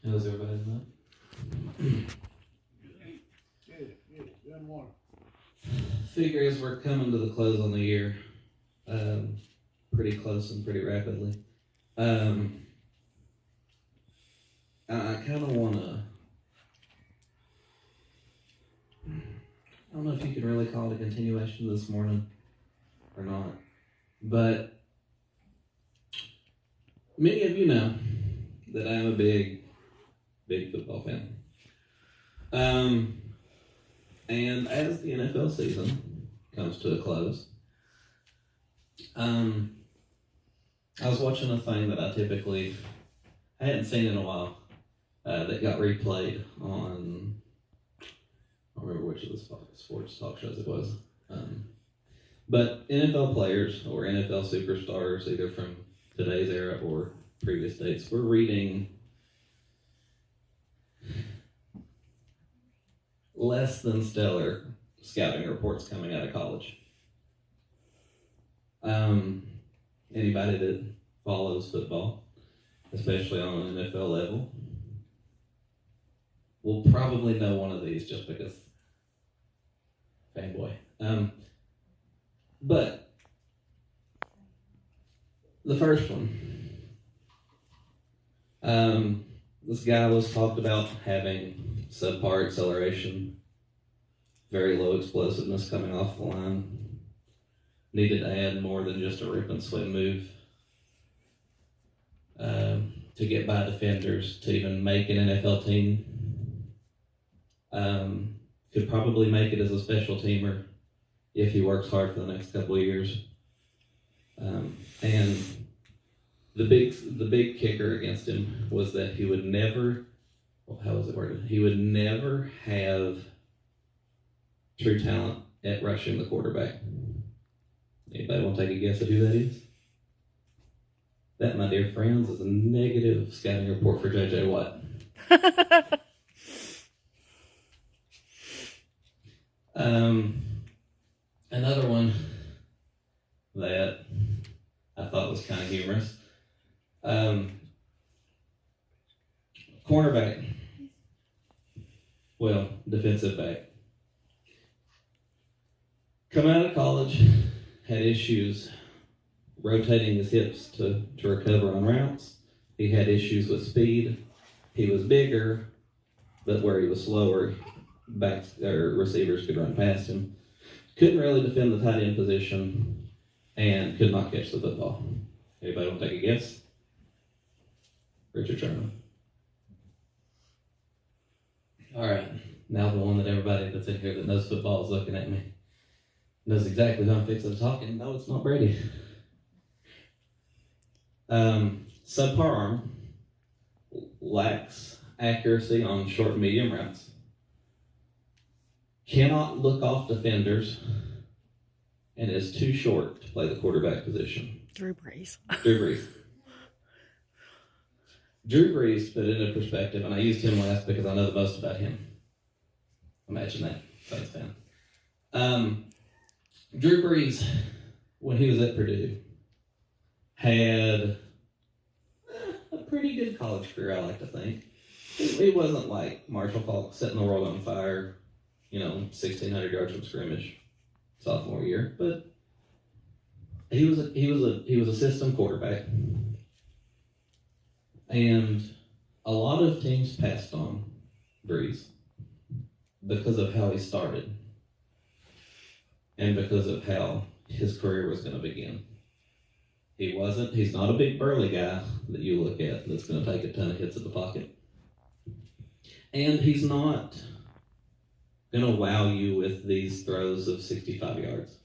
How's everybody tonight? Good, good water. Figure as we're coming to the close on the year, pretty close and pretty rapidly. I kind of want to. I don't know if you can really call it a continuation this morning or not, but many of you know that I am a big football fan. And as the NFL season comes to a close, I was watching a thing that I hadn't seen in a while, that got replayed on, I don't remember which of the sports talk shows it was, but NFL players or NFL superstars, either from today's era or previous dates, were reading less than stellar scouting reports coming out of college. Anybody that follows football, especially on an NFL level, will probably know one of these just because fanboy. But the first one, this guy was talked about having subpar acceleration, very low explosiveness coming off the line, needed to add more than just a rip and swim move to get by defenders to even make an NFL team. Could probably make it as a special teamer if he works hard for the next couple of years. And the big kicker against him was that he would never, how was it worded? He would never have true talent at rushing the quarterback. Anybody want to take a guess at who that is? That, my dear friends, is a negative scouting report for J.J. Watt. Another one that I thought was kind of humorous. Cornerback. Well, defensive back. Coming out of college, had issues rotating his hips to recover on routes. He had issues with speed. He was bigger, but where he was slower, backs or receivers could run past him. Couldn't really defend the tight end position and could not catch the football. Anybody want to take a guess? Richard Sherman. All right, now the one that everybody that's in here that knows football is looking at me knows exactly who I'm fixing to talk. And no, it's not Brady. Subpar arm, lacks accuracy on short and medium routes, cannot look off defenders, and is too short to play the quarterback position. Drew Brees. Drew Brees, to put it into perspective, and I used him last because I know the most about him. Imagine that, Saints fan. Drew Brees, when he was at Purdue, had a pretty good college career, I like to think. He wasn't like Marshall Faulk setting the world on fire, 1,600 yards from scrimmage sophomore year, but he was a system quarterback, and a lot of teams passed on Brees because of how he started and because of how his career was going to begin. He's not a big burly guy that you look at that's going to take a ton of hits at the pocket. And he's not going to wow you with these throws of 65 yards.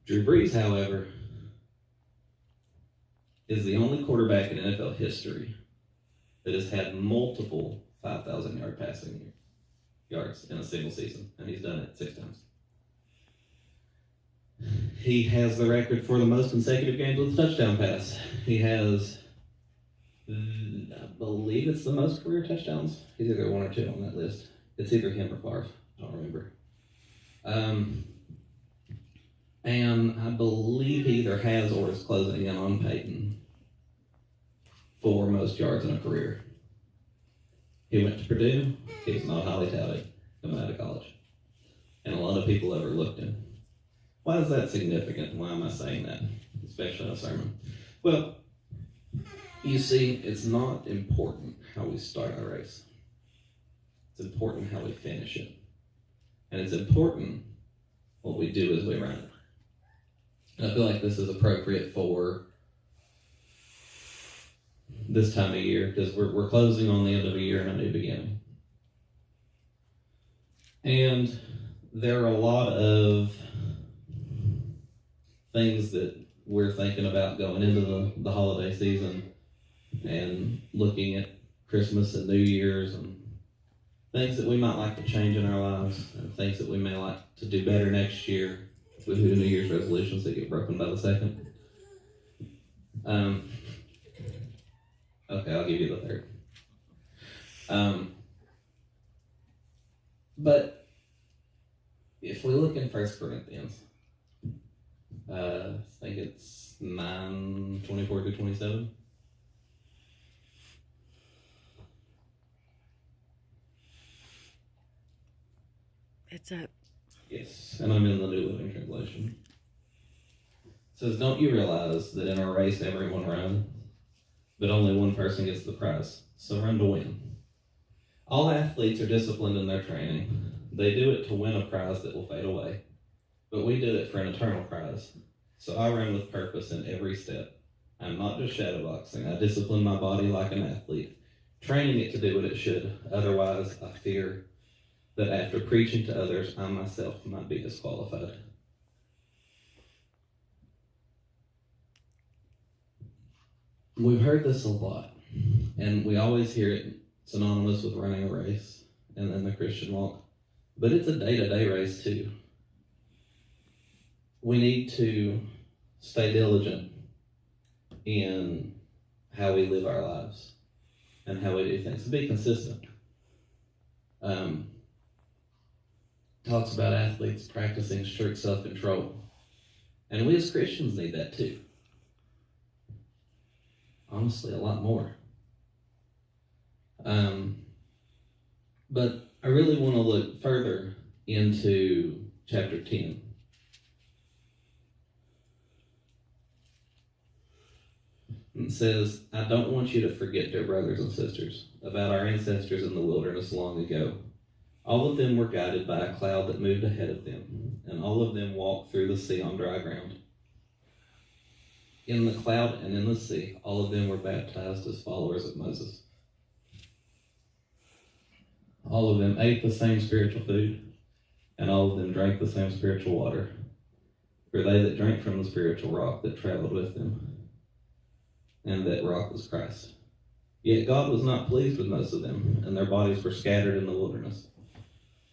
Drew Brees, however, is the only quarterback in NFL history that has had multiple 5,000-yard passing yards in a single season, and he's done it 6 times. He has the record for the most consecutive games with a touchdown pass. He has, I believe it's the most career touchdowns. He's either 1 or 2 on that list. It's either him or Favre. I don't remember. And I believe he either has or is closing in on Peyton for most yards in a career. He went to Purdue. He's not highly touted coming out of college. And a lot of people overlooked him. Why is that significant? Why am I saying that? Especially in a sermon. Well, you see, it's not important how we start a race. It's important how we finish it. And it's important what we do as we run it. And I feel like this is appropriate for this time of year because we're closing on the end of a year and a new beginning. And there are a lot of things that we're thinking about going into the holiday season and looking at Christmas and New Year's and things that we might like to change in our lives and things that we may like to do better next year. We do New Year's resolutions that get broken by the second. Okay, I'll give you the third. But if we look in 1 Corinthians, I think it's 9:24-27. It's up. Yes, and I'm in the New Living Translation. It says, "Don't you realize that in a race everyone runs, but only one person gets the prize? So run to win. All athletes are disciplined in their training. They do it to win a prize that will fade away. But we do it for an eternal prize. So I run with purpose in every step. I'm not just shadowboxing. I discipline my body like an athlete, training it to do what it should. Otherwise, I fear that after preaching to others, I myself might be disqualified." We've heard this a lot, and we always hear it synonymous with running a race and then the Christian walk. But it's a day-to-day race too. We need to stay diligent in how we live our lives and how we do things, to be consistent. Talks about athletes practicing strict self-control. And we as Christians need that too. Honestly, a lot more. But I really want to look further into chapter 10. It says, "I don't want you to forget, dear brothers and sisters, about our ancestors in the wilderness long ago. All of them were guided by a cloud that moved ahead of them, and all of them walked through the sea on dry ground. In the cloud and in the sea, all of them were baptized as followers of Moses. All of them ate the same spiritual food, and all of them drank the same spiritual water. For they that drank from the spiritual rock that traveled with them, and that rock was Christ. Yet God was not pleased with most of them, and their bodies were scattered in the wilderness.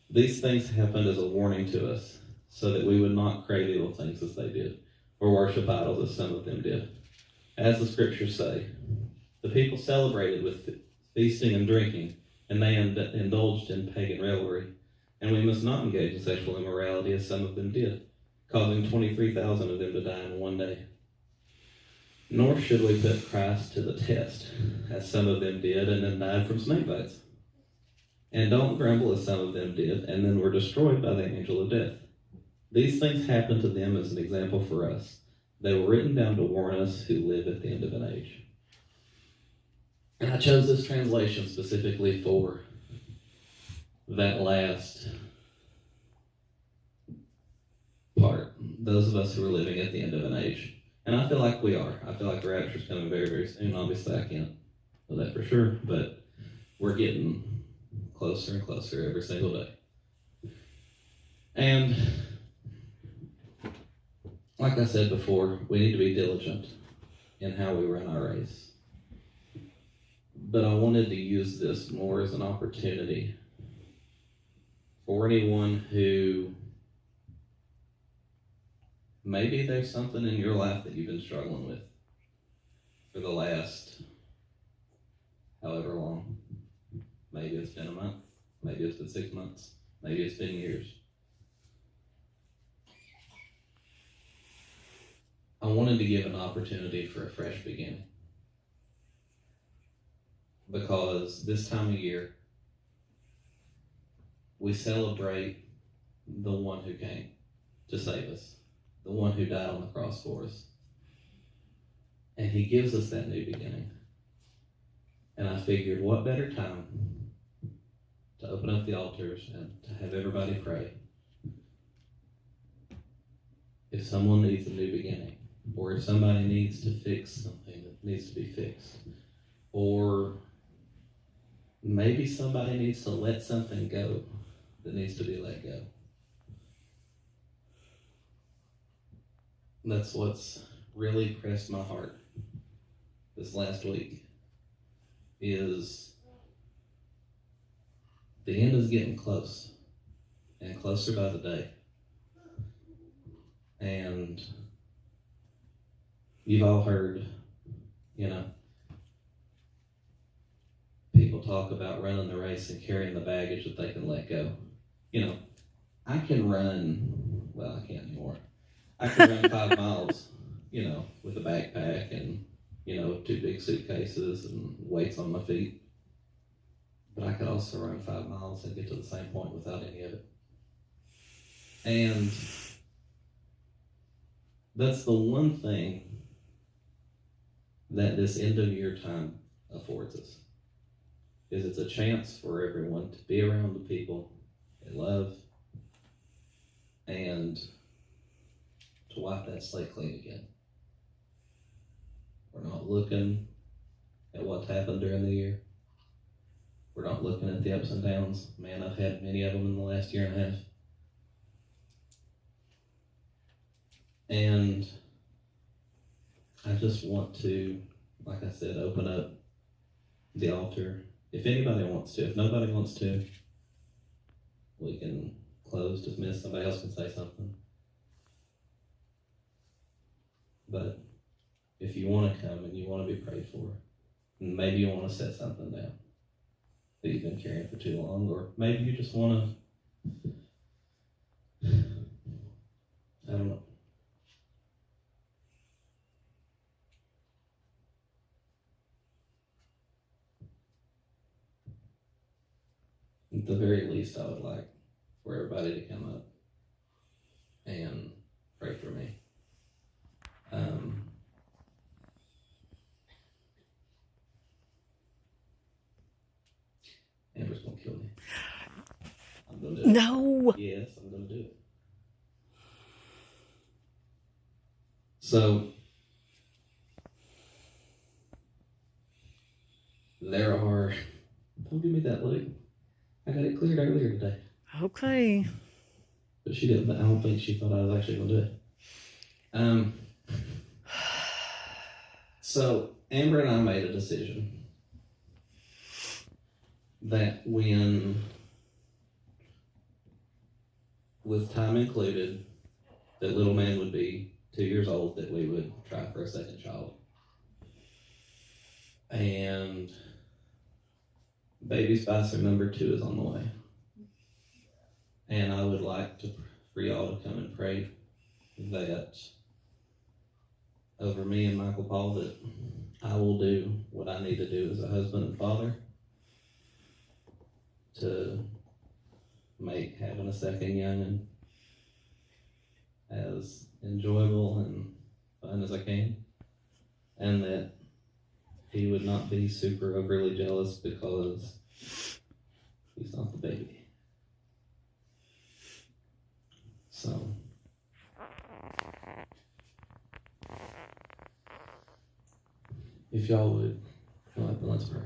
These things happened as a warning to us, so that we would not crave evil things as they did, or worship idols as some of them did. As the scriptures say, the people celebrated with feasting and drinking, and they indulged in pagan revelry. And we must not engage in sexual immorality as some of them did, causing 23,000 of them to die in one day. Nor should we put Christ to the test, as some of them did and then died from snake bites. And don't grumble as some of them did and then were destroyed by the angel of death. These things happened to them as an example for us. They were written down to warn us who live at the end of an age." And I chose this translation specifically for that last part. Those of us who are living at the end of an age. And I feel like we are. I feel like the rapture is coming very, very soon. Obviously, I can't know that for sure, but we're getting closer and closer every single day. And like I said before, we need to be diligent in how we run our race. But I wanted to use this more as an opportunity for anyone who maybe there's something in your life that you've been struggling with for the last however long. Maybe it's been a month, maybe it's been 6 months, maybe it's been years. I wanted to give an opportunity for a fresh beginning. because this time of year we celebrate the one who came to save us, the one who died on the cross for us. And he gives us that new beginning. And I figured, what better time to open up the altars and to have everybody pray if someone needs a new beginning, or if somebody needs to fix something that needs to be fixed, or maybe somebody needs to let something go that needs to be let go. That's what's really pressed my heart this last week, is the end is getting close and closer by the day. And you've all heard, people talk about running the race and carrying the baggage that they can let go. I can run, well, I can't anymore. I can run 5 miles, with a backpack and, 2 big suitcases and weights on my feet. But I could also run 5 miles and get to the same point without any of it. And that's the one thing that this end of year time affords us, is it's a chance for everyone to be around the people they love and to wipe that slate clean again. We're not looking at what's happened during the year. We're not looking at the ups and downs. Man, I've had many of them in the last year and a half. And I just want to, like I said, open up the altar. If anybody wants to. If nobody wants to, we can close, dismiss, somebody else can say something. But if you want to come and you want to be prayed for, and maybe you want to set something down that you've been carrying for too long, or maybe you just want to, I don't know. At the very least, I would like for everybody to come up and pray for me. Amber's gonna kill me. I'm gonna do it. No. Yes, I'm gonna do it. So there are. Don't give me that look. I got it cleared earlier today. Okay. But she didn't. I don't think she thought I was actually gonna do it. So Amber and I made a decision that when, with time included, that little man would be 2 years old, that we would try for a second child. And baby Spicer number 2 is on the way. And I would like for y'all to come and pray that over me and Michael Paul, that I will do what I need to do as a husband and father to make having a second youngin' as enjoyable and fun as I can, and that he would not be super overly jealous because he's not the baby. So if y'all would come up and let's pray.